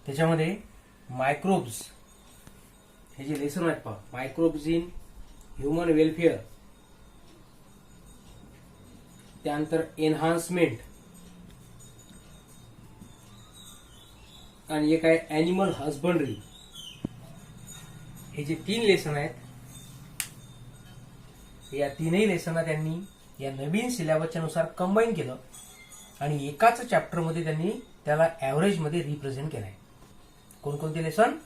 त्याच्यामध्ये मायक्रोब्स हे जे लेसन आहेत पहा, मायक्रोब्स इन ह्युमन वेलफेअर, त्यानंतर एन्हान्समेंट, आणि एक आहे ॲनिमल हजबंड्री. हे जे 3 लेसन आहेत, या 3ही लेसनला त्यांनी या नवीन सिलेबसच्या नुसार कंबाईन केलं आणि एकाच चॅप्टरमध्ये त्यांनी त्याला ॲव्हरेजमध्ये रिप्रेझेंट केलंय. कोणकोणते लेसन?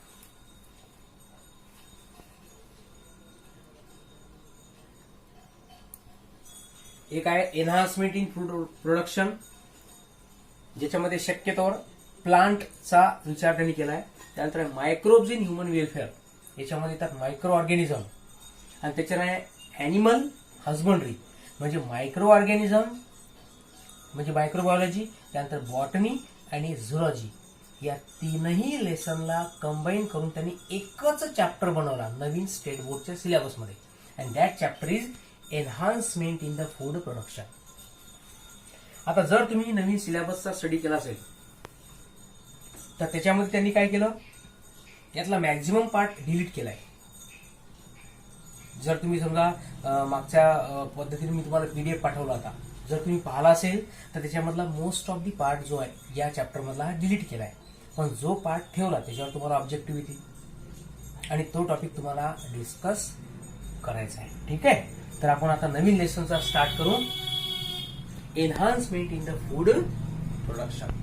एक आहे एन्हान्समेंट इन फूड प्रोडक्शन, ज्याच्यामध्ये शक्यतोवर प्लांटचा विचार त्यांनी केलाय. त्यानंतर मायक्रोब्स इन ह्युमन वेलफेअर, याच्यामध्ये येतात मायक्रो ऑर्गॅनिझम, आणि त्याच्याने ॲनिमल हजबंड्री म्हणजे मायक्रो ऑर्गॅनिझम म्हणजे मायक्रोबायोलॉजी, त्यानंतर बॉटनी आणि झुलॉजी, या 3ही लेसनला कंबाईन करून त्यांनी एकच चॅप्टर बनवला नवीन स्टेट बोर्डच्या सिलेबसमध्ये. And that chapter is enhancement in the food production. आता जर तुम्ही नवीन सिलेबसचा स्टडी केला असेल तर त्याच्यामध्ये त्यांनी काय केलं, यातला मॅक्झिमम पार्ट डिलीट केलाय. जर तुम्ही समजा मागच्या पद्धतीने मी तुम्हाला पीडीएफ पाठवला होता, जर तुम्ही पाहिला असेल तर त्याच्यामधला मोस्ट ऑफ दी पार्ट जो आहे या चॅप्टरमधला हा डिलीट केलाय. पण जो पार्ट ठेवला त्याच्यावर तुम्हाला ऑब्जेक्टिव्ह येतील आणि तो टॉपिक तुम्हाला डिस्कस करायचा आहे. ठीक आहे, तर आपण आता नवीन लेसनचा स्टार्ट करू. Enhancement in the food production.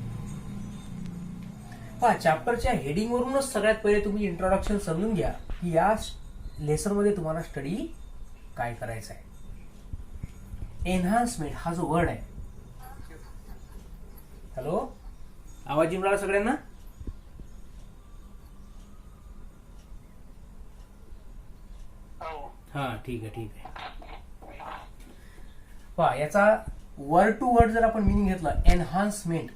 पहा, चॅप्टरच्या हेडिंगवरूनच सगळ्यात पहिले तुम्ही इंट्रोडक्शन समजून घ्या की या लेसनमध्ये तुम्हाला स्टडी काय करायचा आहे. एन्हान्समेंट हा जो वर्ड आहे, हॅलो, आवाज येऊन राहिला सगळ्यांना? हा, ठीक आहे. पहा, याचा वर्ड टू वर्ड जर आपण मिनिंग घेतला, एन्हान्समेंट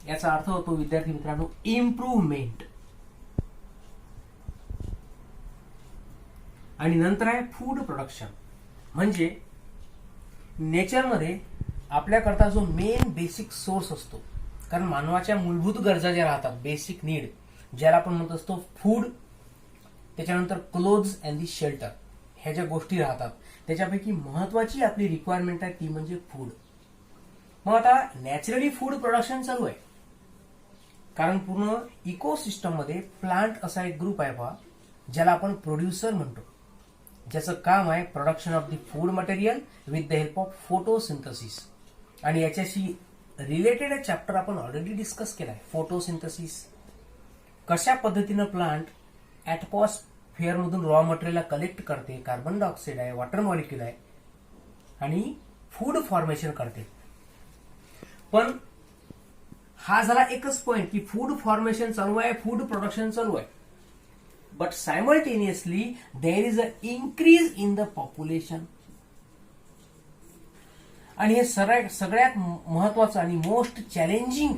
याचा अर्थ होतो विद्यार्थी मित्रांनो इम्प्रूव्हमेंट, आणि नंतर आहे फूड प्रोडक्शन म्हणजे नेचरमध्ये आपल्याकरता जो मेन बेसिक सोर्स असतो. कारण मानवाच्या मूलभूत गरजा ज्या राहतात, बेसिक नीड, ज्याला आपण म्हणत असतो फूड, त्याच्यानंतर क्लोथ्स अँड दी शेल्टर, ह्या ज्या गोष्टी राहतात त्याच्यापैकी महत्वाची आपली रिक्वायरमेंट आहे ती म्हणजे फूड. मग आता नॅचरली फूड प्रोडक्शन चालू आहे, कारण पूर्ण इकोसिस्टम मध्ये प्लांट असा एक ग्रुप आहे पहा, ज्याला आपण प्रोड्युसर म्हणतो, ज्याचं काम आहे production of the food material with the help of photosynthesis. आणि याच्याशी रिलेटेड चॅप्टर आपण ऑलरेडी डिस्कस केलाय, फोटोसिंथेसिस, कशा पद्धतीनं प्लांट ऍटमॉस्फिअर मधून रॉ मटेरियल कलेक्ट करते, कार्बन डायऑक्साईड आहे, वॉटर मॉलिक्यूल आहे, आणि फूड फॉर्मेशन करते. पण हा झाला एकच पॉइंट की फूड फॉर्मेशन चालू आहे, फूड प्रोडक्शन चालू आहे, but simultaneously there is a increase in the population. आणि हे सगळ्यात महत्वाचं आणि मोस्ट चॅलेंजिंग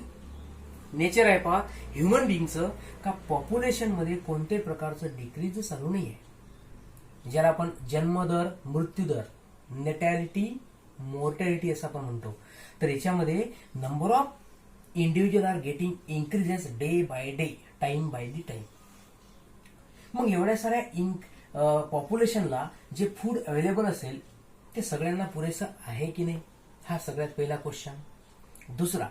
नेचर आहे पहा ह्युमन बिंगचं, का पॉप्युलेशन मध्ये कोणत्याही प्रकारचं डिक्रीज चालू नाहीये, ज्याला आपण जन्मदर, मृत्यूदर, नेटॅलिटी, मोर्टॅलिटी असं आपण म्हणतो. तर याच्यामध्ये number of individual are getting increases day by day, time by the time. मग एवढ्या साऱ्या पॉप्युलेशनला जे फूड अवेलेबल असेल ते सगळ्यांना पुरेसं आहे की नाही, हा सगळ्यात पहिला क्वेश्चन. दुसरा,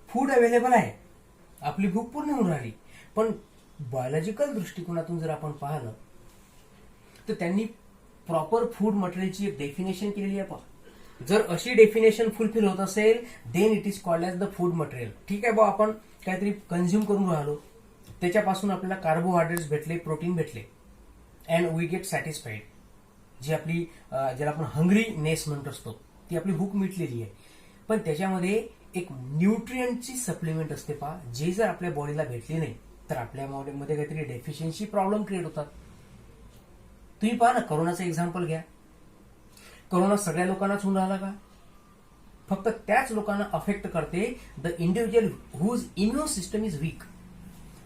फूड अवेलेबल आहे, आपली भूक पूर्ण होऊन राहिली, पण बायोलॉजिकल दृष्टिकोनातून जर आपण पाहिलं तर त्यांनी प्रॉपर फूड मटेरियलची एक डेफिनेशन केलेली आहे पहा. जर अशी डेफिनेशन फुलफिल होत असेल then it is called as the food material. ठीक आहे बा, आपण काहीतरी कन्झ्युम करून राहिलो, त्याच्यापासून आपल्याला कार्बोहायड्रेट्स भेटले, प्रोटीन भेटले, अँड वी गेट सॅटिस्फाईड, जी आपली ज्याला आपण हंग्रीनेस म्हणत असतो, ती आपली भूक मिटलेली आहे. पण त्याच्यामध्ये एक न्यूट्रिएंटची सप्लिमेंट असते पहा, जे जर आपल्या बॉडीला भेटली नाही तर आपल्या बॉडीमध्ये काहीतरी डेफिशियन्सी प्रॉब्लेम क्रिएट होतात. तुम्ही पहा ना, करोनाचं एक्झाम्पल घ्या. करोना सगळ्या लोकांनाच होऊन राहिला का? फक्त त्याच लोकांना अफेक्ट करते the individual whose immune system is weak.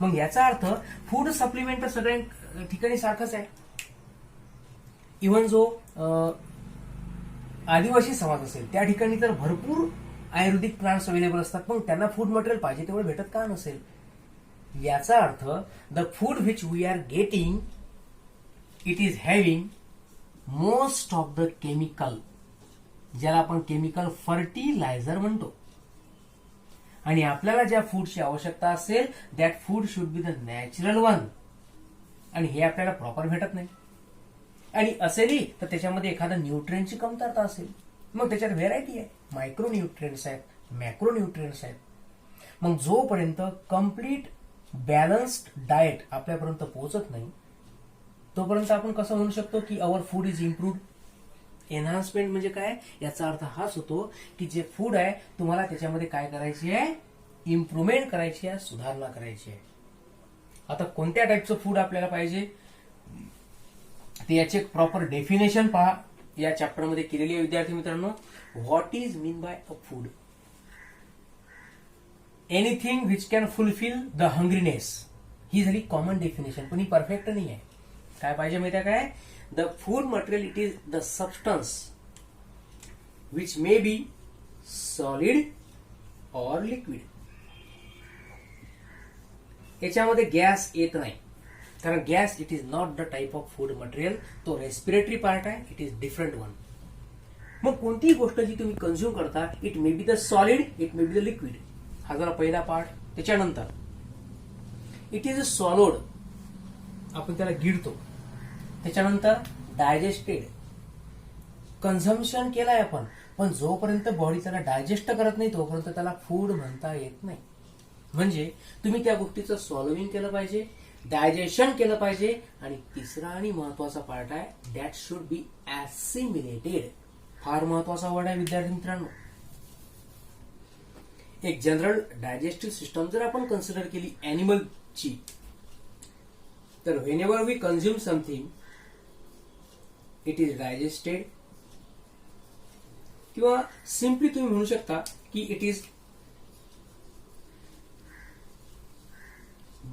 मग याचा अर्थ फूड सप्लिमेंट तर सगळ्या ठिकाणी सारखंच आहे. इव्हन जो आदिवासी समाज असेल त्या ठिकाणी तर भरपूर आयुर्वेदिक प्लांट्स अवेलेबल असतात, पण त्यांना फूड मटेरियल पाहिजे तेवढं भेटत का नसेल? याचा अर्थ the food which we are getting it is having most of the chemical, ज्याला आपण केमिकल फर्टिलायझर म्हणतो. आणि आपल्याला ज्या फूडची आवश्यकता असेल that food should be the natural one, आणि हे आपल्याला प्रॉपर भेटत नाही. आणि असेलही तर त्याच्यामध्ये एखादा न्यूट्रिएंटची कमतरता असेल. मग त्याच्यात व्हेरायटी आहे, मायक्रो न्यूट्रिएंट्स आहेत, मॅक्रो न्यूट्रिएंट्स आहेत. मग जोपर्यंत कम्प्लीट बॅलन्स्ड डाएट आपल्यापर्यंत पोहोचत नाही तोपर्यंत आपण कसं म्हणू शकतो की our food is improved. Enhancement म्हणजे काय, याचा अर्थ हाच होतो की जे फूड आहे तुम्हाला त्याच्यामध्ये काय करायची आहे, इम्प्रुव्हमेंट करायची आहे, सुधारणा करायची आहे. आता कोणत्या टाईपचं फूड आपल्याला पाहिजे ते याचे एक प्रॉपर डेफिनेशन पहा, या चॅप्टरमध्ये केलेली आहे विद्यार्थी मित्रांनो. What is mean by a food, anything which can fulfil the hungriness, ही झाली कॉमन डेफिनेशन, पण ही परफेक्ट नाही आहे. काय पाहिजे माहिती आहे काय, the food material it is the substance which may be solid or liquid. याच्यामध्ये गॅस येत नाही, कारण gas it is not the type of food material, तो रेस्पिरेटरी पार्ट आहे, इट इज डिफरंट वन. मग कोणतीही गोष्ट जी तुम्ही कन्झ्युम करता it may be the solid, it may be the liquid, हा झाला पहिला पार्ट. त्याच्यानंतर इट इज सॉलोड, आपण त्याला गिळतो. त्याच्यानंतर डायजेस्टेड, कन्झम्पशन केलाय आपण, पण जोपर्यंत बॉडी त्याला डायजेस्ट करत नाही तोपर्यंत त्याला फूड म्हणता येत नाही. म्हणजे तुम्ही त्या गोष्टीचं सॉल्विंग केलं पाहिजे, डायजेशन केलं पाहिजे, आणि तिसरा आणि महत्वाचा पार्ट आहे दॅट शुड बी ऍसिमिलेटेड. फार महत्वाचा वर्ड आहे विद्यार्थी मित्रांनो. एक जनरल डायजेस्टिव्ह सिस्टम जर आपण कन्सिडर केली एनिमलची, तर whenever we consume something it is digested, किंवा सिम्पली तुम्ही म्हणू शकता की इट इज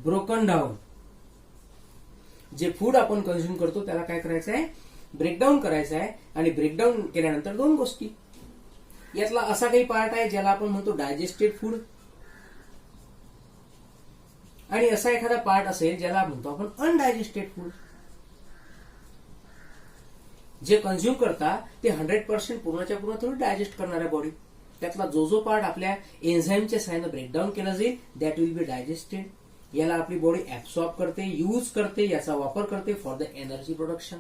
ब्रोकन डाऊन. जे फूड आपण कन्झ्युम करतो त्याला काय करायचं आहे, ब्रेकडाऊन करायचं आहे. आणि ब्रेकडाऊन केल्यानंतर दोन गोष्टी, यातला असा काही पार्ट आहे ज्याला आपण म्हणतो डायजेस्टेड फूड, आणि असा एखादा पार्ट असेल ज्याला म्हणतो आपण अनडायजेस्टेड फूड. जे कन्झ्युम करता ते 100% पूर्णच्या पूर्ण थोडी डायजेस्ट करणार आहे बॉडी. त्यातला जो पार्ट आपल्या एन्झाईमच्या सहाय्याने ब्रेकडाऊन केला जाईल दॅट विल बी डायजेस्टेड. याला आपली बॉडी ऍब्सॉर्ब करते, यूज करते, याचा वापर करते फॉर द एनर्जी प्रोडक्शन.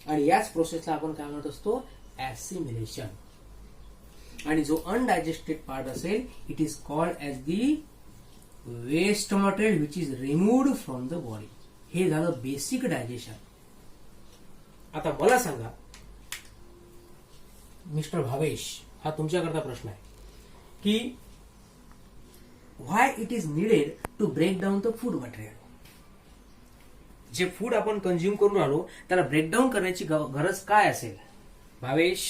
आणि याच प्रोसेसला आपण काय म्हणत असतो, ऍसिमिलेशन. आणि जो अनडायजेस्टेड पार्ट असेल it is called as the waste material which is removed from the body. हे झालं बेसिक डायजेशन. आता मला सांगा मिस्टर भावेश, हा तुमच्याकरता प्रश्न आहे की why it is needed to break down the food material. जे फूड आपण कन्झ्युम करून आलो त्याला ब्रेकडाऊन करण्याची गरज काय असेल भावेश?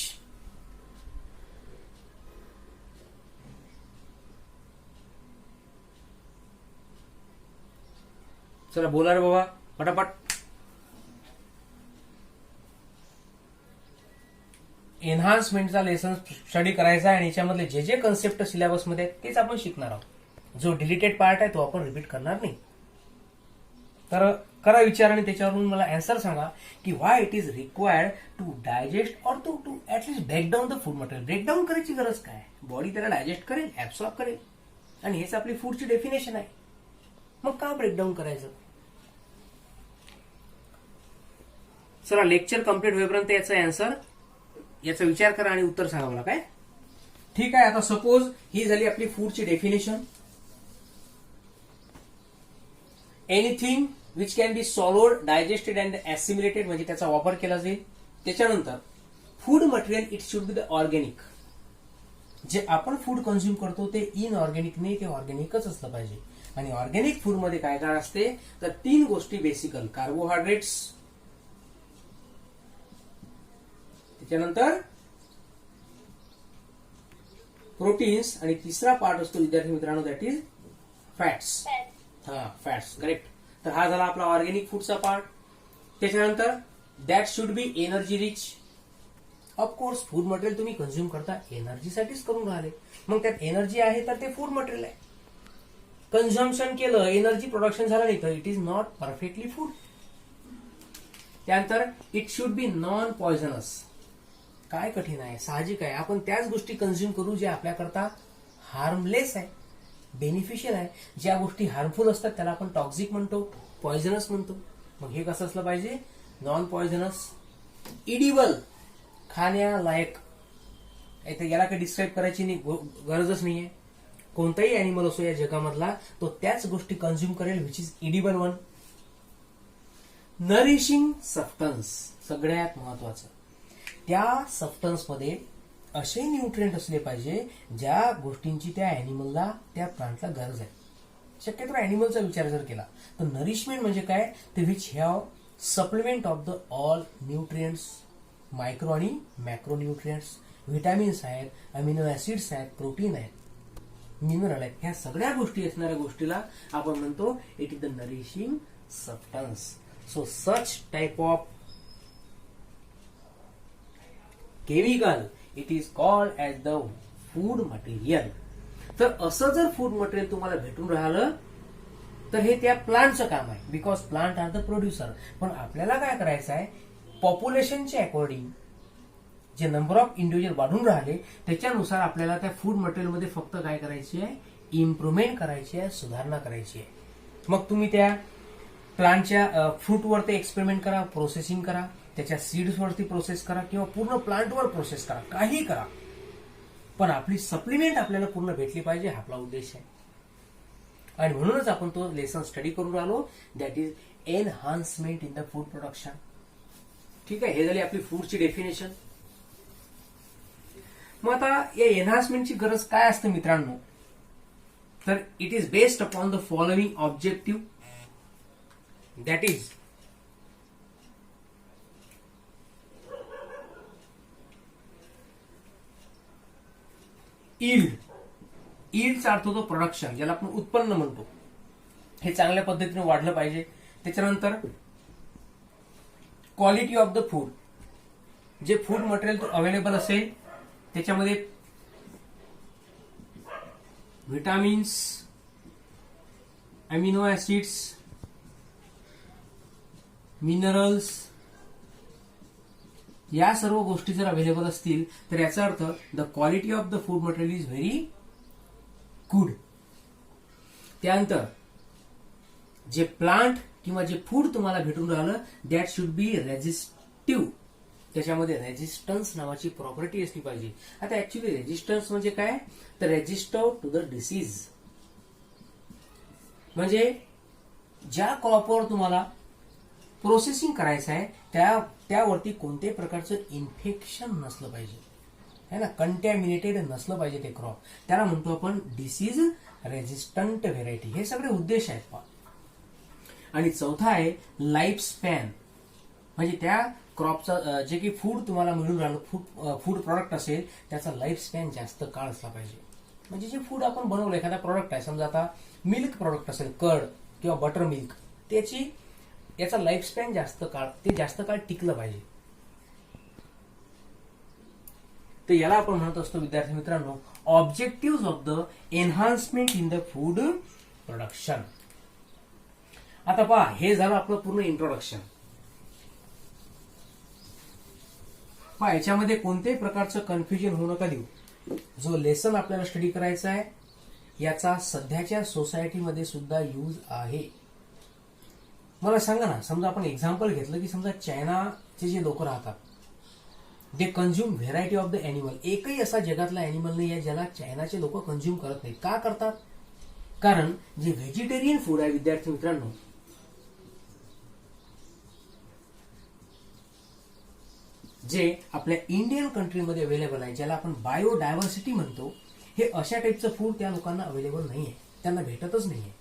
चला बोला रे बाबा पटापट. एन्हान्समेंटचा लेसन स्टडी करायचा आहे आणि याच्यामधले जे जे कन्सेप्ट सिलेबसमध्ये आहेत तेच आपण शिकणार आहोत. जो डिलीटेड पार्ट आहे तो आपण रिपीट करणार नाही. तर करा विचार आणि त्याच्यावरून मला अँसर सांगा की why it is required to digest or to at least break down the food material. Breakdown करायची गरज काय? बॉडी त्याला डायजेस्ट करेल, ऍब्सॉर्ब करेल, आणि हेच आपली फूडची डेफिनेशन आहे. मग का ब्रेकडाऊन करायचं? चला लेक्चर कम्प्लीट होईपर्यंत याचा अँसर, याचा विचार करा आणि उत्तर सांगा मला. काय ठीक आहे? आता सपोज ही झाली आपली फूडची definition. Anything which can be swallowed, digested and assimilated, म्हणजे त्याचा वापर केला जाईल. त्याच्यानंतर food material it should be the organic. जे आपण फूड कन्झ्युम करतो ते इनऑर्गॅनिक नाही, ते ऑर्गॅनिकच असलं पाहिजे. आणि ऑर्गॅनिक फूड मध्ये काय काय असते तर 3 गोष्टी बेसिकल: कार्बोहायड्रेट्स, त्याच्यानंतर प्रोटीन्स, आणि तिसरा पार्ट असतो विद्यार्थी मित्रांनो दॅट इज फॅट्स. हा फॅट्स, करेक्ट. तर हा झाला आपला ऑर्गॅनिक फूडचा पार्ट. त्याच्यानंतर that should B energy rich. Of course food material तुम्ही कन्झ्युम करता एनर्जीसाठीच करून राहिले, मग त्यात एनर्जी आहे तर ते फूड मटेरियल आहे. कन्झम्पशन केलं, एनर्जी प्रोडक्शन झालं नाही तर it is not perfectly food. त्यानंतर it should be non poisonous. काय कठीण आहे, साहजिक आहे. आपण त्याच गोष्टी कन्झ्युम करू ज्या आपल्याकरता हार्मलेस आहे, बेनिफिशियल आहे. ज्या गोष्टी हार्मफुल असतात त्याला आपण टॉक्सिक म्हणतो, पॉयझनस म्हणतो. मग हे कसं असलं पाहिजे, नॉन पॉयझनस, इडिबल, खाण्यालायक. याला काही डिस्क्राईब करायची गरजच नाहीये. कोणताही अॅनिमल असो या जगामधला तो त्याच गोष्टी कन्झ्युम करेल which is edible one. Nourishing substance, सगळ्यात महत्वाचं, त्या सबस्टन्समध्ये असे न्यूट्रिएंट असले पाहिजे ज्या गोष्टींची त्या अॅनिमलला, त्या प्लांटला गरज आहे. शक्यतो अॅनिमलचा विचार जर केला तर नरिशमेंट म्हणजे काय, ते which have supplement of the all nutrients, micro आणि मॅक्रो न्यूट्रिएंट्स, व्हिटॅमिन्स आहेत, अमिनो ऍसिड्स आहेत, प्रोटीन आहेत, मिनरल आहेत. ह्या सगळ्या गोष्टी असणाऱ्या गोष्टीला आपण म्हणतो it is the nourishing substance. So such type of chemical it is called as the food material. तर असं जर फूड मटेरियल तुम्हाला भेटून राहिलं तर हे त्या प्लांटचं काम आहे, because plant are the producer. पण आपल्याला काय करायचं आहे, पॉप्युलेशनच्या अकॉर्डिंग जे नंबर ऑफ इंडिव्हिज्युअल वाढून राहिले त्याच्यानुसार आपल्याला त्या फूड मटेरियलमध्ये फक्त काय करायची आहे, इम्प्रुव्हमेंट करायची आहे, सुधारणा करायची आहे. मग तुम्ही त्या प्लांटच्या फ्रूटवरती एक्सपेरिमेंट करा, प्रोसेसिंग करा, त्याच्या सीड्सवरती प्रोसेस करा किंवा पूर्ण प्लांटवर प्रोसेस करा, काही करा, पण आपली सप्लिमेंट आपल्याला पूर्ण भेटली पाहिजे, हा आपला उद्देश आहे. आणि म्हणूनच आपण तो लेसन स्टडी करून राहिलो, that is enhancement in the food production. ठीक आहे, हे झाली आपली फूडची डेफिनेशन. मग आता या एनहान्समेंटची गरज काय असते मित्रांनो, तर it is based upon the following objective, that is yield. ईल्डचा अर्थ होतो प्रोडक्शन, ज्याला आपण उत्पन्न म्हणतो. हे चांगल्या पद्धतीने वाढलं पाहिजे. त्याच्यानंतर क्वालिटी ऑफ द फूड, जे फूड मटेरियल अवेलेबल असेल त्याच्यामध्ये व्हिटॅमिन्स, अमिनो ऍसिड्स, मिनरल्स, या सर्व गोष्टी जर अवेलेबल असतील तर याचा अर्थ the quality of the food material is very good. त्यानंतर जे प्लांट किंवा जे फूड तुम्हाला भेटून राहिलं दॅट शुड बी रेझिस्टिव्ह. त्याच्यामध्ये रेझिस्टन्स नावाची प्रॉपर्टी असली पाहिजे. आता ऍक्च्युली रेझिस्टन्स म्हणजे काय, तर रेझिस्टिव्ह टू द डिसीज. म्हणजे ज्या क्रॉपवर तुम्हाला प्रोसेसिंग करायचं आहे त्यावरती कोणत्याही प्रकारचं इन्फेक्शन नसलं पाहिजे, है ना, कंटॅमिनेटेड नसलं पाहिजे ते क्रॉप. त्याला म्हणतो आपण डिसीज रेझिस्टंट व्हेरायटी. हे सगळे उद्देश आहेत पहा. आणि चौथा आहे लाईफ स्पॅन, म्हणजे त्या क्रॉपचा जे काही फूड तुम्हाला मिळून राहिलं, फूड प्रॉडक्ट असेल त्याचा लाईफ स्पॅन जास्त काळ असला पाहिजे. म्हणजे जे फूड आपण बनवलं, एखादा प्रॉडक्ट आहे, समजा आता मिल्क प्रॉडक्ट असेल, कर्ड किंवा बटर मिल्क, याचा लाईफ स्पॅन जास्त काळ टिकलं पाहिजे. तर याला आपण म्हणत असतो विद्यार्थी मित्रांनो objective of the enhancement in the food production. आता पहा, हे झालं आपलं पूर्ण इंट्रोडक्शन. पहा, याच्यामध्ये कोणत्याही प्रकारचं कन्फ्युजन होऊ नका देऊ. जो लेसन आपल्याला स्टडी करायचा आहे याचा सध्याच्या सोसायटीमध्ये सुद्धा यूज आहे. मला सांगा ना, समजा आपण एक्झाम्पल घेतलं की समजा चायनाचे जे लोक राहतात they consume variety of the animal. एकही असा जगातला एनिमल नाही आहे ज्याला चायनाचे लोक कंझ्युम करत नाहीत. का करतात, कारण जे व्हेजिटेरियन फूड आहे विद्यार्थी मित्रांनो, जे आपल्या इंडियन कंट्रीमध्ये अवेलेबल आहे, ज्याला आपण बायोडायव्हर्सिटी म्हणतो, हे अशा टाईपचं फूड त्या लोकांना अवेलेबल नाहीये, त्यांना भेटतच नाहीये.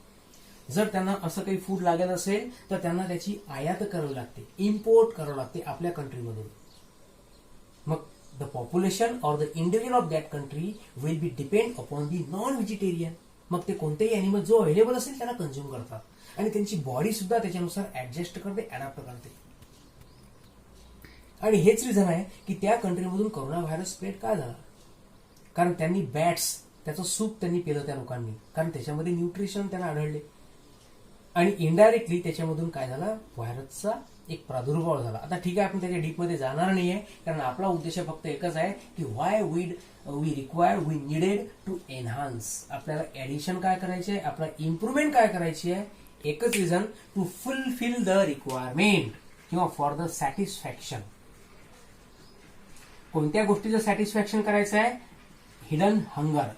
जर त्यांना असं काही फूड लागत असेल तर त्यांना त्याची आयात करावी लागते, इम्पोर्ट करावं लागते आपल्या कंट्रीमधून. मग the population or the individual of that country will be depend upon the non vegetarian. मग ते कोणतेही अॅनिमल जो अवेलेबल असेल त्याला कंझ्युम करतात आणि त्यांची बॉडी सुद्धा त्याच्यानुसार ऍडजस्ट करते, अडॅप्ट करते. आणि हेच रिझन आहे की त्या कंट्रीमधून कोरोना व्हायरस स्प्रेड का झाला, कारण त्यांनी बॅट्स त्याचं सूप त्यांनी पिलं त्या लोकांनी, कारण त्याच्यामध्ये न्यूट्रिशन त्यांना आढळले. आणि इनडायरेक्टली त्याच्यामधून काय झालं, व्हायरसचा एक प्रादुर्भाव झाला. आता ठीक आहे, आपण त्याच्या डीपमध्ये जाणार नाहीये, कारण आपला उद्देश फक्त एकच आहे की why we needed to enhance. आपल्याला ऍडिशन काय करायचे, आपला इम्प्रुव्हमेंट काय करायची आहे, एकच reason, to fulfil the requirement किंवा फॉर द सॅटिस्फॅक्शन. कोणत्या गोष्टीचं सॅटिस्फॅक्शन करायचं आहे, हिडन हंगर.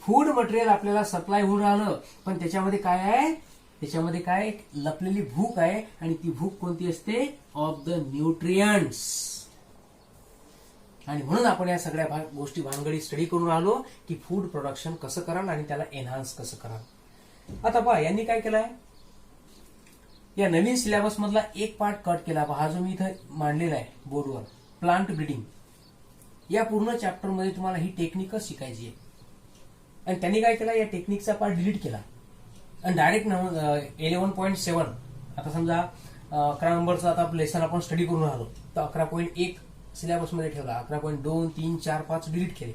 फूड मटेरियल आपल्याला सप्लाय होऊन राहिलं, पण त्याच्यामध्ये काय आहे, त्याच्यामध्ये काय एक लपलेली भूक आहे, आणि ती भूक कोणती असते, ऑफ द न्यूट्रियंट्स. आणि म्हणून आपण या सगळ्या गोष्टी भानगडी स्टडी करून राहिलो की फूड प्रोडक्शन कसं कराल आणि त्याला एनहान्स कसं कराल. आता पहा, यांनी काय केलंय, या नवीन सिलेबस मधला एक पार्ट कट केला. हा जो मी इथं मांडलेला आहे बोर्डवर, प्लांट ब्रीडिंग. या पूर्ण चॅप्टर मध्ये तुम्हाला ही टेक्निकच शिकायची आहे. आणि त्यांनी काय केलं, या टेक्निकचा पार्ट डिलीट केला आणि डायरेक्ट 11.7, आता समजा 11 नंबरचा आता लेसन आपण स्टडी करून राहिलो, तर 11.1 सिलेबस मध्ये ठेवला, 11.2, 3, 4, 5 डिलीट केले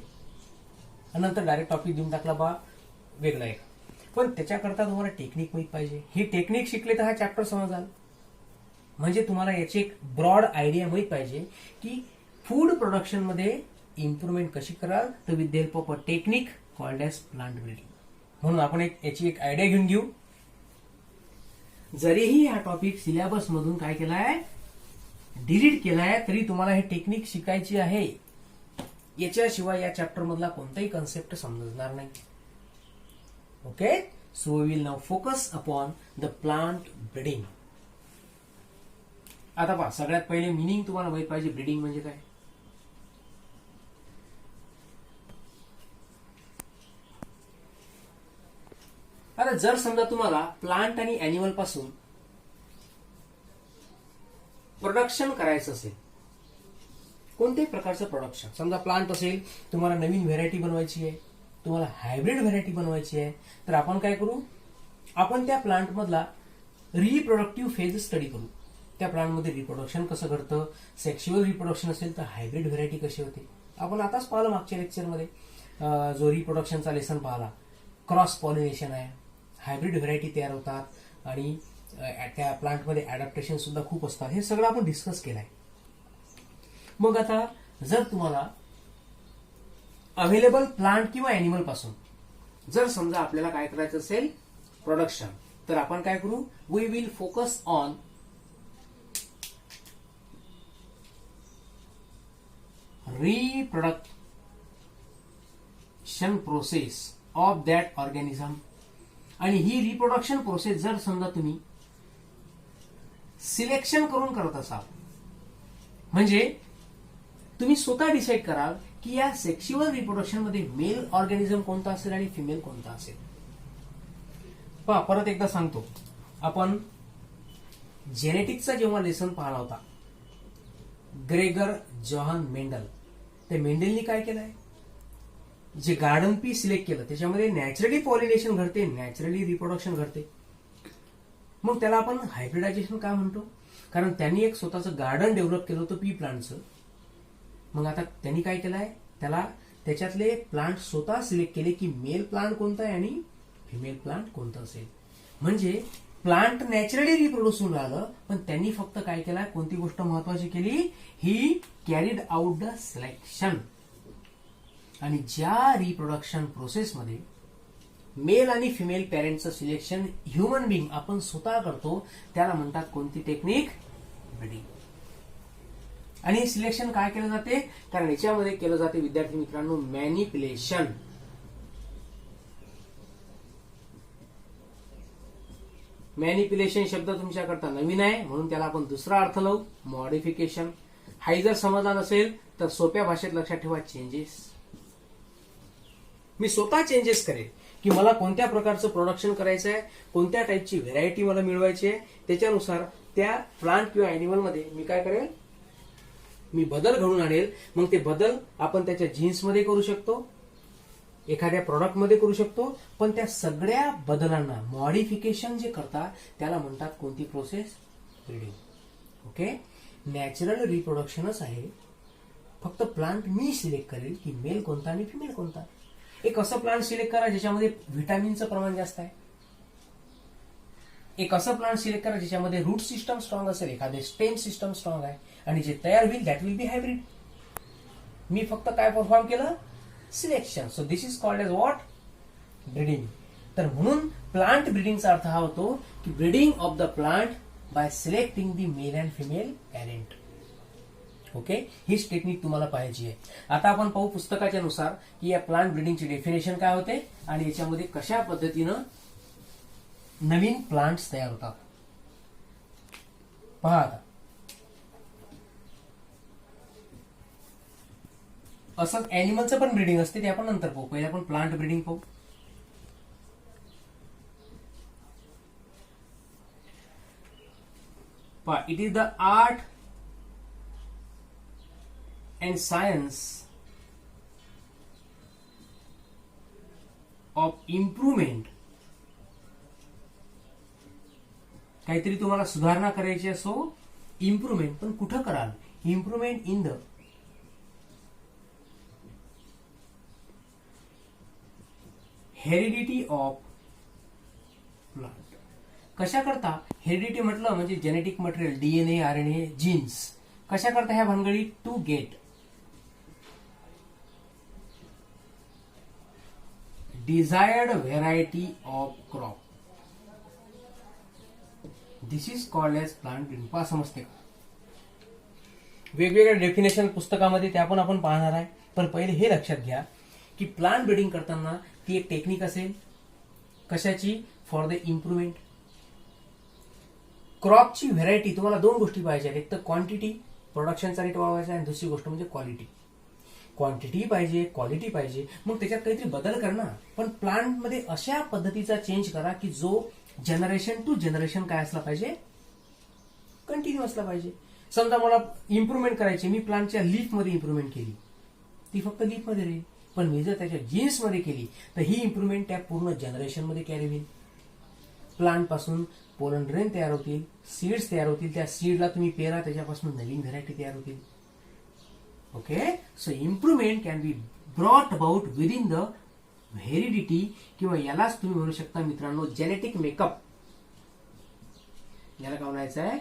आणि नंतर डायरेक्ट टॉपिक देऊन टाकला बा वेगळा एक. पण त्याच्याकरता तुम्हाला टेक्निक माहित पाहिजे. ही टेक्निक शिकले तर हा चॅप्टर समजाल. म्हणजे तुम्हाला याची एक ब्रॉड आयडिया माहित पाहिजे की फूड प्रोडक्शन मध्ये इम्प्रुव्हमेंट कशी कराल, तर with the help of a technique called as plant breeding. म्हणून आपण याची एक आयडिया घेऊन घेऊ. जरीही हा टॉपिक सिलेबस मधून काय केलाय, डिलीट केलाय, तरी तुम्हाला हे टेक्निक शिकायची आहे. याच्याशिवाय या चॅप्टर मधला कोणताही कन्सेप्ट समजणार नाही. Okay, so we will now focus upon the plant breeding. आता पहा, सगळ्यात पहिले मिनिंग तुम्हाला माहित पाहिजे, ब्रीडिंग म्हणजे काय. आता जर समजा तुम्हाला प्लांट आणि अॅनिमल पासून प्रोडक्शन करायचं असेल, कोणत्याही प्रकारचं प्रोडक्शन, समजा प्लांट असेल, तुम्हाला नवीन व्हेरायटी बनवायची आहे, तुम्हाला हायब्रिड व्हेरायटी बनवायची आहे, तर आपण काय करू, आपण त्या प्लांट मधला रिप्रोडक्टिव्ह फेज स्टडी करू. त्या प्लांटमध्ये रिप्रोडक्शन कसं घडतं, सेक्शुअल रिप्रोडक्शन असेल तर हायब्रिड व्हेरायटी कशी होते. आपण आताच पाहिलं मागच्या लेक्चरमध्ये, जो रिप्रोडक्शनचा लेसन पाहिला, क्रॉस पॉलिनेशन आहे, हायब्रिड व्हेरायटी तयार होतात आणि त्या प्लांटमध्ये अडॅप्टेशन सुद्धा खूप असतात. हे सगळं आपण डिस्कस केलंय. मग आता जर तुम्हाला अवेलेबल प्लांट किंवा अॅनिमल पासून जर समजा आपल्याला काय करायचं असेल, प्रोडक्शन, तर आपण काय करू, we will focus on reproduction process of that organism. आणि ही रिप्रोडक्शन प्रोसेस जर समजा तुम्ही सिलेक्शन करून करत असाल, म्हणजे तुम्ही स्वतः डिसाईड कराल की या सेक्शुअल रिप्रोडक्शन मध्ये मेल ऑर्गॅनिझम कोणता असेल आणि फिमेल कोणता असेल. पहा, परत एकदा सांगतो, आपण जेनेटिक्सचा जेव्हा लेसन पाहिला होता, ग्रेगर जोहान मेंडल, ते मेंडेलनी काय केलंय, जे गार्डन पी सिलेक्ट केलं त्याच्यामध्ये नॅचरली पॉलिनेशन घडते, नॅचरली रिप्रोडक्शन घडते. मग त्याला आपण हायब्रिडायझेशन का म्हणतो, कारण त्यांनी एक स्वतःचं गार्डन डेव्हलप केलं होतं पी प्लांटचं. मग आता त्यांनी काय केलंय, त्याच्यातले प्लांट स्वतः सिलेक्ट केले की मेल प्लांट कोणता आहे आणि फिमेल प्लांट कोणतं असेल. म्हणजे प्लांट नॅचरली रिप्रोड्यूस होऊन राहिलं, पण त्यांनी फक्त काय केलं, कोणती गोष्ट महत्वाची केली, ही कॅरीड आउट द सिलेक्शन. आणि ज्या रिप्रोडक्शन प्रोसेसमध्ये मेल आणि फिमेल पॅरेंटचं सिलेक्शन ह्युमन बिंग आपण स्वतः करतो, त्याला म्हणतात कोणती टेक्निक, ब्रीडिंग. आणि सिलेक्शन काय केलं जाते, कारण याच्यामध्ये केलं जाते विद्यार्थी मित्रांनो मॅनिप्युलेशन. मॅनिप्युलेशन शब्द तुमच्याकरता नवीन आहे, म्हणून त्याला आपण दुसरा अर्थ लावू, मॉडिफिकेशन. हाही जर समजला नसेल तर सोप्या भाषेत लक्षात ठेवा, चेंजेस. मी स्वतः चेंजेस करेल की मला कोणत्या प्रकारचं प्रोडक्शन करायचं आहे, कोणत्या टाईपची व्हेरायटी मला मिळवायची आहे, त्याच्यानुसार त्या प्लांट किंवा अॅनिमल मध्ये मी काय करेल, मी बदल घडून आणेल. मग ते बदल आपण त्याच्या जीन्समध्ये करू शकतो, एखाद्या प्रोडक्ट मध्ये करू शकतो, पण त्या सगळ्या बदलांना मॉडिफिकेशन जे करतात त्याला म्हणतात कोणती प्रोसेस, ब्रीडिंग. ओके, नॅचरल रिप्रोडक्शनच आहे फक्त प्लांट मी सिलेक्ट करेल की मेल कोणता आणि फिमेल कोणता. एक असं प्लांट सिलेक्ट करा ज्याच्यामध्ये व्हिटॅमिनचं प्रमाण जास्त आहे. एक असं प्लांट सिलेक्ट करा ज्याच्यामध्ये रूट सिस्टम स्ट्रॉंग असेल, एखादे स्टेम सिस्टम स्ट्रॉंग आहे, आणि जे तयार होईल दॅट विल बी हायब्रिड. मी फक्त काय परफॉर्म केलं, selection. So this is called as what, breeding. तर म्हणून प्लांट ब्रीडिंगचा अर्थ हा होतो की breeding of the plant by selecting the male and female parent. Okay, हीच टेक्निक तुम्हाला पाहिजे आहे. आता आपण पाहू पुस्तकाच्या नुसार की या प्लांट ब्रीडिंगची डेफिनेशन काय होते आणि याच्यामध्ये कशा पद्धतीनं नवीन प्लांट्स तयार होतात. पहा आता, असंच अॅनिमलचं पण ब्रीडिंग असते, ते आपण नंतर पाहू. पहिले आपण प्लांट ब्रीडिंग पाहू. पहा, it is the art and science of improvement. काहीतरी तुम्हाला सुधारणा करायची असो, इम्प्रुव्हमेंट, पण कुठं कराल, improvement in the heredity of plant. कशा करता हेरिडिटी म्हटलं म्हणजे genetic material, DNA, RNA, genes. कशा करता ह्या भानगडी, to get desired variety of crop. This is called as plant breeding. पहा, समजते का? वेगवेगळ्या डेफिनेशन पुस्तकामध्ये त्या पण आपण पाहणार आहे, पण पहिले हे लक्षात घ्या की प्लांट ब्रीडिंग करताना ती एक टेक्निक असेल. कशाची? For the improvement. क्रॉपची व्हेरायटी तुम्हाला दोन गोष्टी पाहिजे. एक तर क्वांटिटी, प्रोडक्शनचा रेट वाढवायचा, आणि दुसरी गोष्ट म्हणजे क्वालिटी. क्वांटिटी पाहिजे, क्वालिटी पाहिजे, मग त्याच्यात काहीतरी बदल करा ना. पण प्लांटमध्ये अशा पद्धतीचा चेंज करा की जो जनरेशन टू जनरेशन काय असला पाहिजे, कंटिन्यू असला पाहिजे. समजा मला इम्प्रुव्हमेंट करायची, मी प्लांटच्या लीफमध्ये इम्प्रुव्हमेंट केली, ती फक्त लीफमध्ये राहील. पण मी जर त्याच्या जीन्समध्ये केली तर ही इम्प्रुव्हमेंट त्या पूर्ण जनरेशनमध्ये कॅरी होईल. प्लांट पासून पोलन ग्रेन तयार होतील, सीड्स तयार होतील, त्या सीडला तुम्ही पेरा, त्याच्यापासून नवीन व्हेरायटी तयार होतील. Okay, so improvement can be brought about with in the heredity, किंवा यालाच तुम्ही म्हणू शकता मित्रांनो जेनेटिक मेकअप. याला काय म्हणायचं आहे,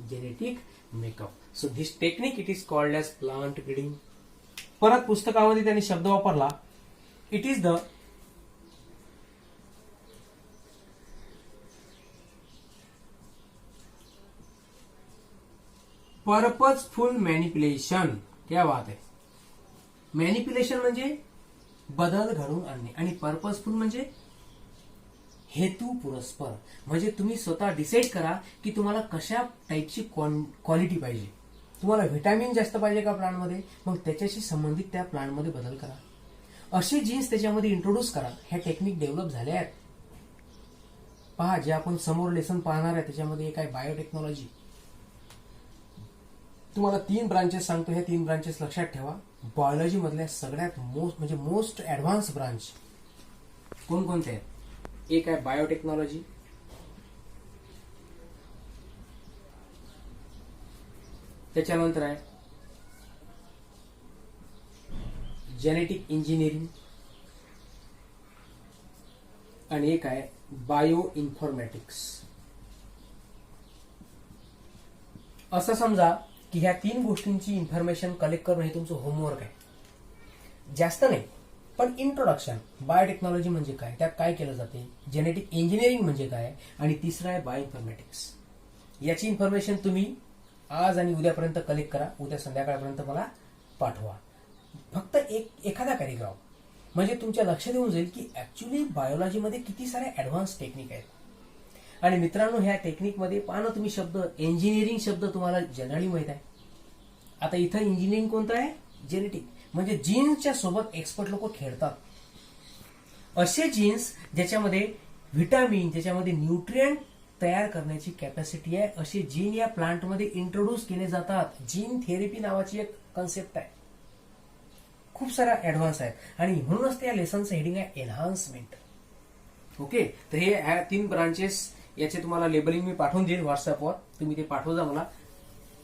genetic makeup. So this technique it is called as plant breeding. परत पुस्तकामध्ये त्यांनी शब्द वापरला, it is the purposeful manipulation. क्या बात आहे. मॅनिप्युलेशन म्हणजे बदल घडवून आणणे, आणि पर्पजफुल म्हणजे हेतू पुरस्पर. म्हणजे तुम्ही स्वतः डिसाईड करा की तुम्हाला कशा टाईपची क्वालिटी पाहिजे. तुम्हाला व्हिटॅमिन जास्त पाहिजे का प्लांटमध्ये, मग त्याच्याशी संबंधित त्या प्लांटमध्ये बदल करा. असे जीन्स त्याच्यामध्ये इंट्रोड्यूस करा. ह्या टेक्निक डेव्हलप झाल्या आहेत. पहा, जे आपण समोर लेसन पाहणार आहे त्याच्यामध्ये एक आहे बायोटेक्नॉलॉजी. तुम्हाला 3 ब्रांचेस सांगतो, ह्या 3 ब्रांचेस लक्षात ठेवा. बायोलॉजी मधल्या सगळ्यात मोस्ट ऍडव्हान्स ब्रांच कोणकोणते आहेत? एक आहे बायोटेक्नॉलॉजी, त्याच्यानंतर आहे जेनेटिक इंजिनिअरिंग, आणि एक आहे बायो इन्फॉर्मॅटिक्स. असं समजा की ह्या 3 गोष्टींची इन्फॉर्मेशन कलेक्ट करणं हे तुमचं होमवर्क आहे. जास्त नाही, पण इंट्रोडक्शन. बायोटेक्नॉलॉजी म्हणजे काय, त्यात काय केलं जाते, जेनेटिक इंजिनिअरिंग म्हणजे काय, आणि तिसरं आहे बायो इन्फॉर्मॅटिक्स. याची इन्फॉर्मेशन तुम्ही आज आणि उद्यापर्यंत कलेक्ट करा. उद्या संध्याकाळपर्यंत मला पाठवा. फक्त एखादा पॅरेग्राफ, म्हणजे तुमच्या लक्षात येऊन जाईल की ऍक्च्युली बायोलॉजीमध्ये किती सारे ऍडव्हान्स टेक्निक आहेत. आणि मित्रांनो, ह्या टेक्निकमध्ये पाहणं तुम्ही शब्द, इंजिनिअरिंग शब्द तुम्हाला जनरली माहित आहे. आता इथं इंजिनिअरिंग कोणतं आहे, जेनेटिक. म्हणजे जीन्सच्या सोबत एक्सपर्ट लोक खेळतात. असे जीन्स ज्याच्यामध्ये व्हिटॅमिन, ज्याच्यामध्ये न्यूट्रिएंट तयार करण्याची कॅपॅसिटी आहे, असे जीन या प्लांटमध्ये इंट्रोड्यूस केले जातात. जीन थेरपी नावाची एक कन्सेप्ट आहे. खूप साऱ्या ऍडव्हान्स आहेत, आणि म्हणूनच त्या लेसनचं हेडिंग आहे एन्हान्समेंट. ओके, तर हे 3 ब्रांचेस, याचे तुम्हाला लेबलिंग मी पाठवून देईल व्हॉट्सअपवर. तुम्ही ते पाठवजा मला,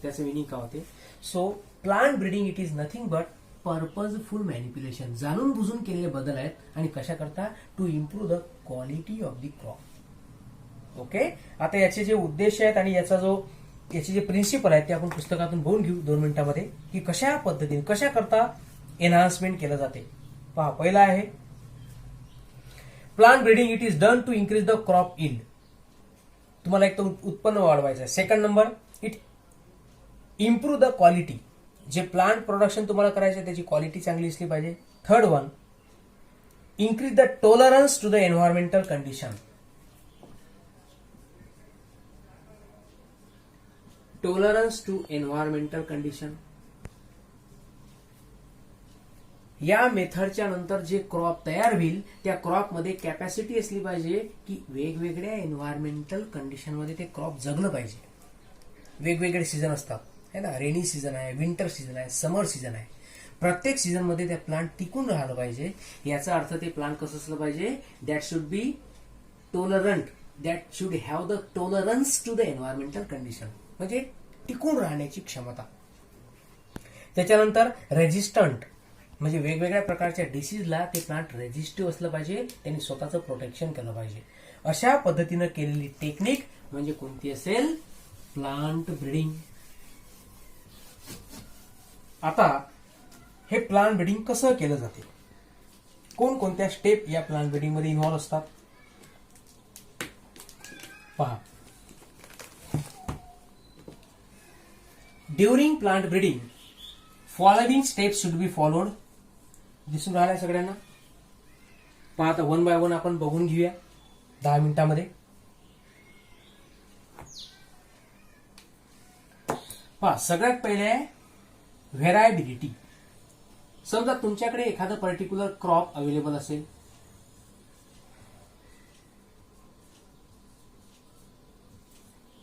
त्याचं मिनिंग काय होते. So plant breeding it is nothing but purposeful manipulation. जाणून बुजून केलेले बदल आहेत आणि कशा करता to improve the quality of the crop. Okay, आता याचे जे उद्देश आहेत आणि याचे जे प्रिन्सिपल आहेत ते आपण पुस्तकातून बघून घेऊ 2 मिनिटांमध्ये की कशा पद्धतीने कशा करता एनहान्समेंट केलं जाते. पहा, पहिला आहे plant breeding it is done to increase the crop yield. तुम्हाला एक तर उत्पन्न वाढवायचं आहे. Second number, it improve the quality. जे प्लांट प्रोडक्शन तुम्हाला करायचं त्याची क्वालिटी चांगली असली पाहिजे. Third one, increase the tolerance to the environmental condition. Tolerance to environmental condition. या मेथडच्या नंतर जे क्रॉप तयार होईल त्या क्रॉपमध्ये कॅपॅसिटी असली पाहिजे की वेगवेगळ्या एन्व्हायरमेंटल कंडिशनमध्ये ते क्रॉप जगलं पाहिजे. वेगवेगळे सीझन असतात है ना, रेनी सीझन आहे, विंटर सीझन आहे, समर सीझन आहे. प्रत्येक सीझनमध्ये त्या प्लांट टिकून राहिलं पाहिजे. याचा अर्थ ते प्लांट कसं असलं पाहिजे, that should be tolerant, that should have the tolerance to the environmental condition, म्हणजे टिकून राहण्याची क्षमता. त्याच्यानंतर रेजिस्टंट, म्हणजे वेगवेगळ्या प्रकारच्या डिसीजला ते प्लांट रेजिस्टिव्ह असलं पाहिजे, त्यांनी स्वतःचं प्रोटेक्शन केलं पाहिजे. अशा पद्धतीनं केलेली टेक्निक म्हणजे कोणती असेल, प्लांट ब्रीडिंग. आता हे प्लांट ब्रीडिंग कसं केलं जाते, कोणकोणत्या स्टेप या प्लांट ब्रीडिंग मध्ये इन्व्हॉल्व असतात पहा. During plant breeding following steps should be followed. दिसून राहिलाय सगळ्यांना. पहा, आता 1 बाय 1 आपण बघून घेऊया 10 मिनिटांमध्ये. पहा, सगळ्यात पहिले आहे व्हेरायबिलिटी. समजा तुमच्याकडे एखादं पर्टिक्युलर क्रॉप अवेलेबल असेल,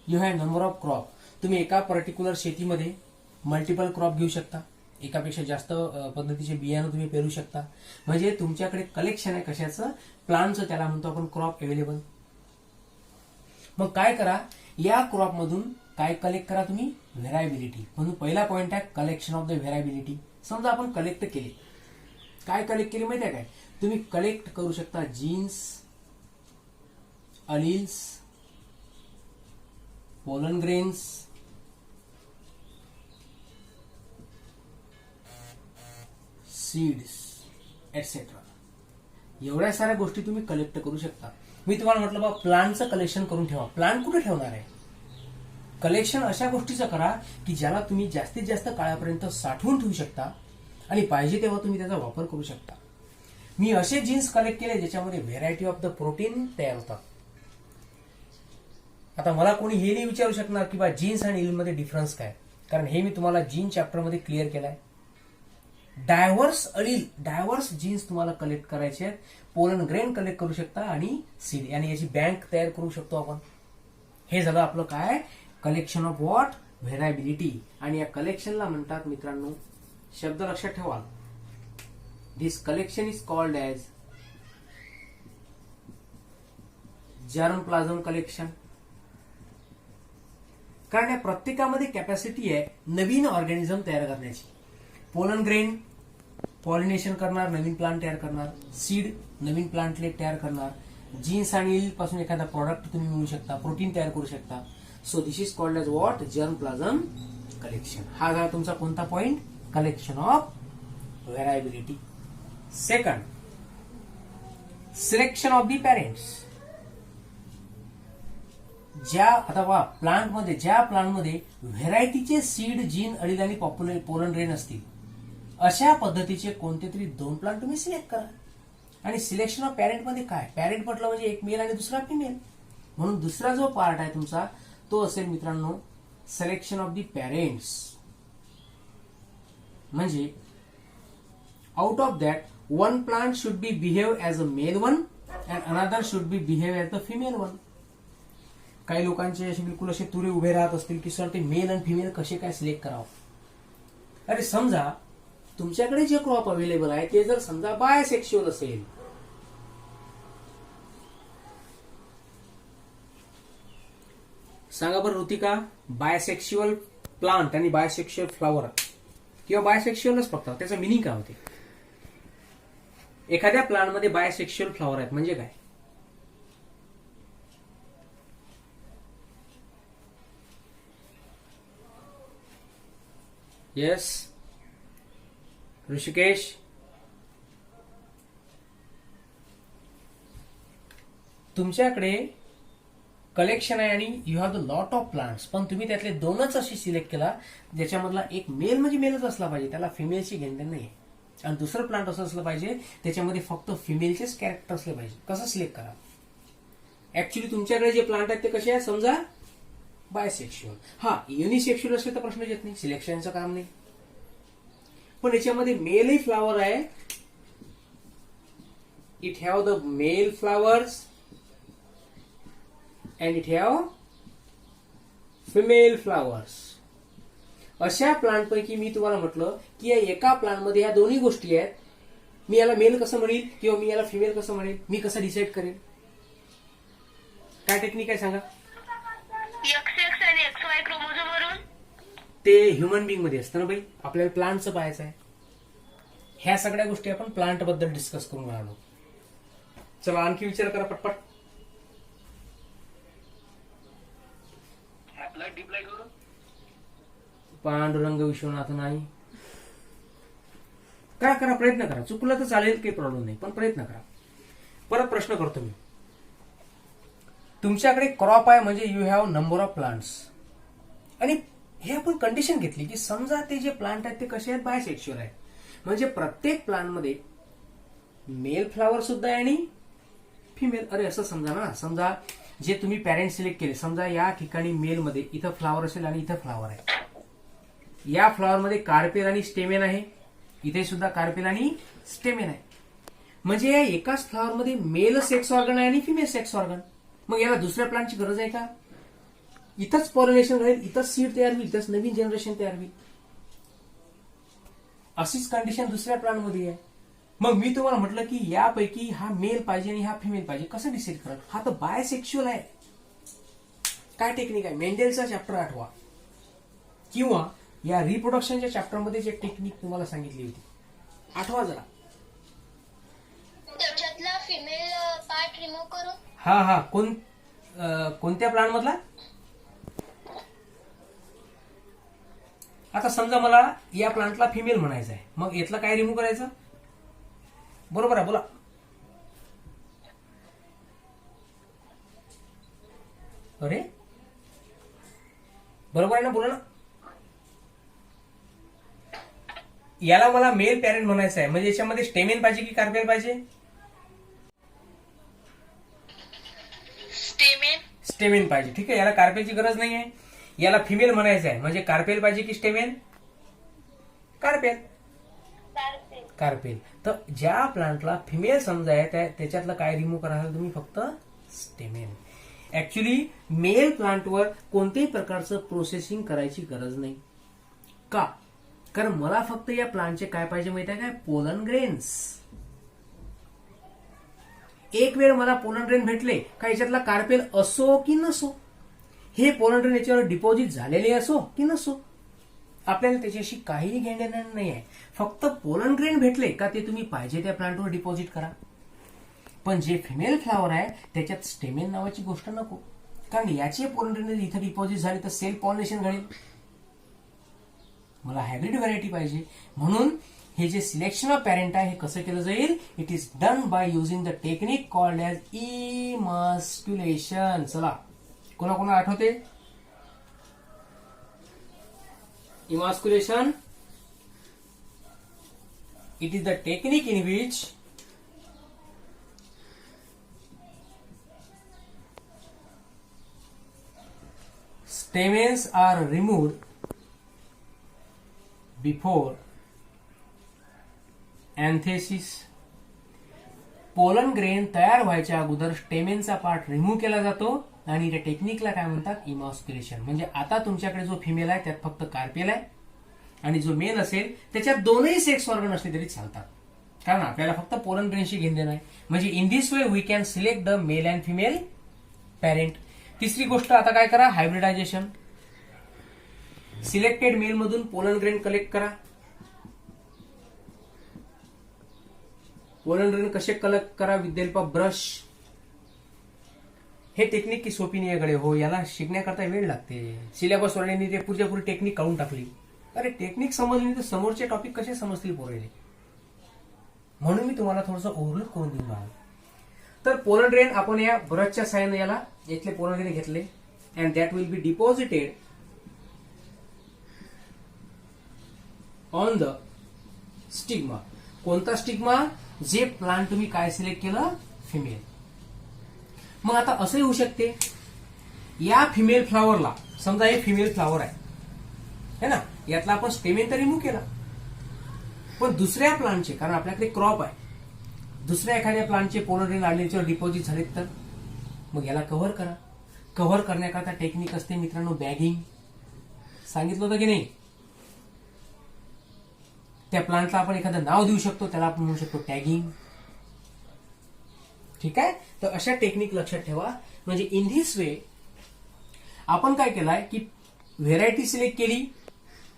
you have number of crop. तुम्ही एका पर्टिक्युलर शेतीमध्ये मल्टिपल क्रॉप घेऊ शकता, एकापेक्षा जास्त पद्धतीचे बियाणं तुम्ही पेरू शकता. म्हणजे तुमच्याकडे कलेक्शन आहे कशाचं, प्लांटचं, त्याला म्हणतो आपण क्रॉप अवेलेबल. मग काय करा, या क्रॉप मधून काय कलेक्ट करा तुम्ही, व्हेरायबिलिटी. म्हणून पहिला पॉइंट आहे कलेक्शन ऑफ द व्हेरायबिलिटी. समजा आपण कलेक्ट केले, काय कलेक्ट केले माहिती आहे काय, तुम्ही कलेक्ट करू शकता genes, alleles, pollen grains, seeds etcetera. एवढ्या साऱ्या गोष्टी तुम्ही कलेक्ट करू शकता. मी तुम्हाला म्हटलं बा प्लांटचं कलेक्शन करून ठेवा. प्लांट कुठे ठेवणार आहे, कलेक्शन अशा गोष्टीचं करा की ज्याला तुम्ही जास्तीत जास्त काळापर्यंत साठवून ठेवू शकता आणि पाहिजे तेव्हा तुम्ही त्याचा वापर करू शकता. मी असे जीन्स कलेक्ट केले ज्याच्यामध्ये व्हेरायटी ऑफ द प्रोटीन तयार होतात. आता मला कोणी हे नाही विचारू शकणार की बा जीन्स आणि इल मध्ये डिफरन्स काय, कारण हे मी तुम्हाला जीन चॅप्टरमध्ये क्लिअर केलाय. डायव्हर्स अलील, डायव्हर्स जीन्स तुम्हाला कलेक्ट करायचे आहेत. पोलन ग्रेन कलेक्ट करू शकता आणि सीड, आणि याची बँक तयार करू शकतो आपण. हे झालं आपलं काय, कलेक्शन ऑफ व्हॉट, व्हेरायबिलिटी. आणि या कलेक्शनला म्हणतात मित्रांनो, शब्द लक्षात ठेवा, this collection is called as germplasm collection. कारण या प्रत्येकामध्ये कॅपॅसिटी आहे नवीन ऑर्गॅनिझम तयार करण्याची. पोलन ग्रेन पॉलिनेशन करणार, नवीन प्लांट तयार करणार. सीड नवीन प्लांटलेट तयार करणार. जीन्स आणि इल पासून एखादा प्रॉडक्ट तुम्ही मिळवू शकता, प्रोटीन तयार करू शकता. So this is called as what, germplasm collection. हा झाला तुमचा कोणता point, collection of variability. Second, selection of the parents. ज्या आता प्लांटमध्ये, ज्या प्लांटमध्ये व्हेरायटीचे सीड, जीन, अळील आणि पोलन ग्रेन असतील, अशा पद्धतीचे कोणते तरी 2 प्लांट तुम्ही सिलेक्ट करा. आणि सिलेक्शन ऑफ पॅरेंट मध्ये काय, पॅरेंट म्हटलं म्हणजे एक मेल आणि दुसरा फिमेल. म्हणून दुसरा जो पार्ट आहे तुमचा तो असेल मित्रांनो सिलेक्शन ऑफ दी पॅरेंट्स. म्हणजे out of that one plant should be behave as a male one and another should be behave as the female one. काही लोकांचे असे बिलकुल असे तुरे उभे राहत असतील की सर ते मेल आणि फिमेल कसे काय सिलेक्ट करावं. अरे समजा तुमच्याकडे जे क्रॉप अवेलेबल आहे ते जर समजा बायसेक्शुअल असेल, सांगा बरं ऋतिका, बायसेक्शुअल प्लांट आणि बायसेक्शुअल फ्लॉवर किंवा बायसेक्शुअलच फक्त, त्याचा मिनिंग काय होते? एखाद्या प्लांटमध्ये बायसेक्शुअल फ्लॉवर आहेत म्हणजे काय? येस ऋषिकेश, तुमच्याकडे कलेक्शन आहे आणि you have the lot of plants, पण तुम्ही त्यातले दोनच अशी सिलेक्ट केला ज्याच्यामधला एक मेल म्हणजे मेलच असला पाहिजे, त्याला फिमेलची घेणं नाही, आणि दुसरं प्लांट असं असलं पाहिजे त्याच्यामध्ये फक्त फिमेलचेच कॅरेक्टर असले पाहिजे. कसं सिलेक्ट करा? ऍक्च्युली तुमच्याकडे जे प्लांट आहेत ते कसे आहेत समजा बायसेक्शुअल. हा, युनिसेक्शुअल असले तर प्रश्न येत नाही, सिलेक्शनचं काम नाही. पण याच्यामध्ये मेलही फ्लावर आहे, it have the male flowers and it have female flowers. अशा प्लांट पैकी मी तुम्हाला म्हटलं की या एका प्लांट मध्ये या दोन्ही गोष्टी आहेत, मी याला मेल कसं म्हणेल किंवा मी याला फिमेल कसं म्हणेल, मी कसं डिसाईड करेल? काय टेक्निक आहे सांगा? XX आणि XY क्रोमोझोम वरून. ते ह्युमन बिंग मध्ये असतं ना बाई, आपल्याला प्लांटचं पाहायचं आहे. ह्या सगळ्या गोष्टी आपण प्लांट बद्दल डिस्कस करून राहिलो. चला आणखी विचार करा पटपट. पांडुरंग विश्वनाथ नाही. करा करा, प्रयत्न करा. चुकलं तर चालेल, काही प्रॉब्लेम नाही, पण प्रयत्न करा. परत प्रश्न करतो मी. तुमच्याकडे क्रॉप आहे म्हणजे you have number of plants, आणि हे आपण कंडिशन घेतली की समजा ते जे प्लांट आहेत ते कसे आहेत, बायसेक्शुअल आहेत, म्हणजे प्रत्येक प्लांट मध्ये मेल फ्लावर सुद्धा आहे आणि फिमेल. अरे असं समजा ना, समजा जे तुम्ही पॅरेंट सिलेक्ट केले, समजा या ठिकाणी मेल मध्ये इथं फ्लावर असेल आणि इथं फ्लावर आहे, या फ्लावर मध्ये कार्पेल आणि स्टेमेन आहे, इथे सुद्धा कार्पेल आणि स्टेमेन आहे, म्हणजे या एकाच फ्लावर मध्ये मेल सेक्स ऑर्गन आहे आणि फिमेल सेक्स ऑर्गन. मग याला दुसऱ्या प्लांटची गरज आहे का? इथंच पॉलिनेशन राहील, इथंच सीड तयार होईल, इथंच नवीन जनरेशन तयार होईल. अशीच कंडिशन दुसऱ्या प्लांट मध्ये आहे. मग मी तुम्हाला म्हटलं की यापैकी हा मेल पाहिजे आणि हा फिमेल पाहिजे, कसं डिसाईड करा? हा तर बायसेक्शुअल आहे. काय टेक्निक आहे? मेंडेलचा चॅप्टर आठवा, किंवा या रिप्रोडक्शनच्या चॅप्टर मध्ये जे टेक्निक तुम्हाला सांगितली होती आठवा जरा. त्याच्यातला फिमेल पार्ट रिमूव्ह करून. हा हा, कोणत्या प्लांट मधला? आता समजा मला या प्लांटला फिमेल म्हणायचं आहे, मग यातला काय रिमूव्ह करायचं? बरोबर आहे, बोला. अरे बरोबर आहे ना, बोला ना. याला मला मेल पॅरेंट म्हणायचं आहे, म्हणजे याच्यामध्ये स्टेमेन पाहिजे की कार्पेल पाहिजे? स्टेमेन पाहिजे. ठीक आहे, याला कार्पेलची गरज नाही आहे. याला फिमेल म्हणायचं आहे, म्हणजे कार्पेल पाहिजे की स्टेमेन? कार्पेल. कार्पेल. तर ज्या प्लांटला फिमेल समजा आहे त्याच्यातलं काय रिमूव्ह करायला तुम्ही? फक्त स्टेमेन. ऍक्च्युली मेल प्लांटवर कोणत्याही प्रकारचं प्रोसेसिंग करायची गरज नाही. का? कारण मला फक्त या प्लांटचे काय पाहिजे माहिती आहे काय? Pollen grains. एक वेळ मला पोलन ग्रेन भेटले का याच्यातला कार्पेल असो की नसो, हे पोलन ग्रेन याच्यावर डिपॉझिट झालेले असो की नसो, आपल्याला त्याच्याशी काहीही घेणं नाही आहे. फक्त पोलन ग्रेन भेटले का ते तुम्ही पाहिजे त्या प्लांटवर डिपॉझिट करा. पण जे फिमेल फ्लावर आहे त्याच्यात स्टेमेन नावाची गोष्ट नको, कारण याचे पोलन ग्रेन इथे डिपॉझिट झाले तर सेल्फ पॉलिनेशन घडेल. मला हायब्रिड व्हरायटी पाहिजे, म्हणून हे जे सिलेक्शन ऑफ पॅरेंट आहे हे कसं केलं जाईल? It is done by using the technique called as emasculation. चला, कोणाकोणा आठवते? Emasculation, it is the technique in which stamens are removed before anthesis. Pollen grain तयार व्हायच्या अगोदर स्टेमेनचा पार्ट रिमूव्ह केला जातो आणि त्या टेक्निकला काय म्हणतात? इमॉस्क्युलेशन. म्हणजे आता तुमच्याकडे जो फिमेल आहे त्यात फक्त कार्पेल आहे, आणि जो मेल असेल त्याच्यात दोनही सेक्स ऑर्गन असले तरी चालतात, कारण आपल्याला फक्त पोलन ग्रेनशी घेणं नाही. म्हणजे in this way we can select the male and female parent. तिसरी गोष्ट आता काय करा? हायब्रिडायझेशन. सिलेक्टेड मेल मधून पोलन ग्रेन कलेक्ट करा पोलन ग्रेन कसे कलेक्ट करा विथ हेल्प ऑफ ब्रश. हे टेक्निक की सोपी नाही गडे हो, याला शिकण्याकरता वेळ लागते. सिलेबस वाल्यांनी ते पुढच्या पुढे टेक्निक काढून टाकली. अरे टेक्निक समजली नाही तर समोरचे टॉपिक कसे समजतील पोरेले. म्हणून मी तुम्हाला थोडंसं ओव्हरलुक करून देऊन राहिलो. तर पोलन ग्रेन आपण या ब्रशच्या साहाय्याने याला इथले पोलन ग्रेन घेतले and that will B deposited on the stigma. कोणता स्टिग्मा? जे प्लांट तुम्ही काय सिलेक्ट केलं? फिमेल. मग आता असंही होऊ शकते, या फिमेल फ्लॉवरला समजा हे फिमेल फ्लॉवर आहे है ना, यातला आपण स्टेमेन तर रिमूव्ह केला, पण दुसऱ्या प्लांटचे, कारण आपल्याकडे क्रॉप आहे, दुसऱ्या एखाद्या प्लांटचे पोलन ग्रेन आडल्याच्यावर डिपॉझिट झालेत तर मग याला कव्हर करा. कव्हर करण्याकरता टेक्निक असते मित्रांनो बॅगिंग. सांगितलं होतं की नाही? त्या प्लांटला आपण एखादं नाव देऊ शकतो, त्याला आपण म्हणू शकतो टॅगिंग. ठीक आहे. तर अशा टेक्निक लक्षात ठेवा. म्हणजे इन धिस वे आपण काय केलंय की व्हेरायटी सिलेक्ट केली,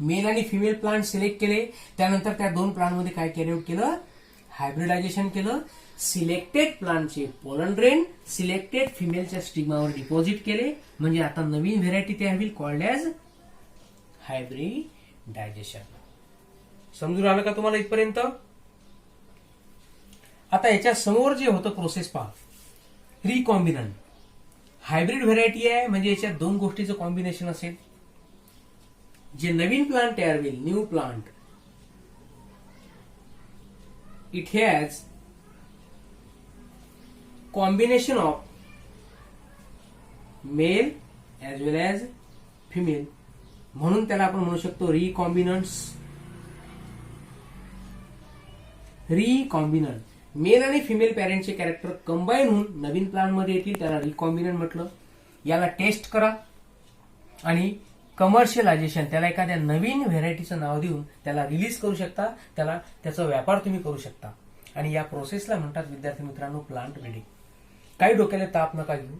मेल आणि फिमेल प्लांट सिलेक्ट केले, त्यानंतर त्या दोन प्लांटमध्ये काय कॅरी आउट केलं? हायब्रिडायझेशन केलं. सिलेक्टेड प्लांटचे पोलन ग्रेन सिलेक्टेड फिमेलच्या स्टिग्मावर डिपॉझिट केले, म्हणजे आता नवीन व्हेरायटी तयार होईल कॉल्ड ॲज हायब्रिडायझेशन. समजून आलं का तुम्हाला इथपर्यंत? आता याच्या समोर जे होतं प्रोसेस पहा, रिकॉम्बिनंट. हायब्रिड व्हेरायटी आहे म्हणजे याच्यात दोन गोष्टीचं कॉम्बिनेशन असेल. जे नवीन प्लांट तयार होईल, new plant, it has combination of male as well as female, म्हणून त्याला आपण म्हणू शकतो रिकॉम्बिनंट्स. रिकॉम्बिनंट मेल आणि फिमेल पॅरेंटचे कॅरेक्टर कंबाईन होऊन नवीन प्लांट मध्ये येतील, त्याला रिकॉम्बिनंट म्हटलं. याला टेस्ट करा आणि कमर्शियलायझेशन, त्याला एखाद्या नवीन व्हेरायटीचं नाव देऊन त्याला रिलीज करू शकता, त्याला त्याचा व्यापार तुम्ही करू शकता. आणि या प्रोसेसला म्हणतात विद्यार्थी मित्रांनो प्लांट ब्रीडिंग. काही डोक्याला ताप नका घेऊ.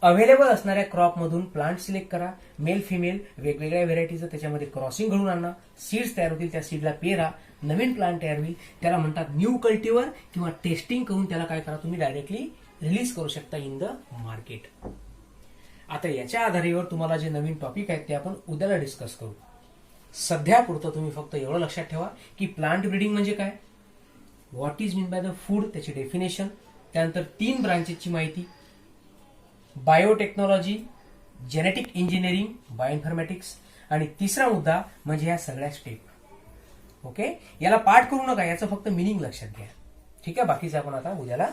अवेलेबल असणाऱ्या क्रॉप मधून प्लांट सिलेक्ट करा, मेल फिमेल वेगवेगळ्या व्हेरायटीचं त्याच्यामध्ये क्रॉसिंग घडून आणा, सीड्स तयार होतील, त्या सीडला पेरा, नवीन प्लांट तयार होईल, त्याला म्हणतात न्यू कल्टिव्हर, किंवा टेस्टिंग करून त्याला काय करा तुम्ही डायरेक्टली रिलीज करू शकता इन द मार्केट. आता याच्या आधारावर तुम्हाला जे नवीन टॉपिक आहेत ते आपण उद्याला डिस्कस करू. सध्या पुरतं तुम्ही फक्त एवढं लक्षात ठेवा की प्लांट ब्रीडिंग म्हणजे काय, what is mean by the food, त्याची डेफिनेशन, त्यानंतर 3 ब्रांचेसची माहिती, बायोटेक्नॉलॉजी, जेनेटिक इंजिनिअरिंग, बायोइन्फॉर्मॅटिक्स, आणि तिसरा मुद्दा म्हणजे ह्या सगळ्या स्टेप. ओके, याला पाठ करू नका, याचं फक्त मिनिंग लक्षात घ्या. ठीक आहे, बाकीचं आपण आता उद्याला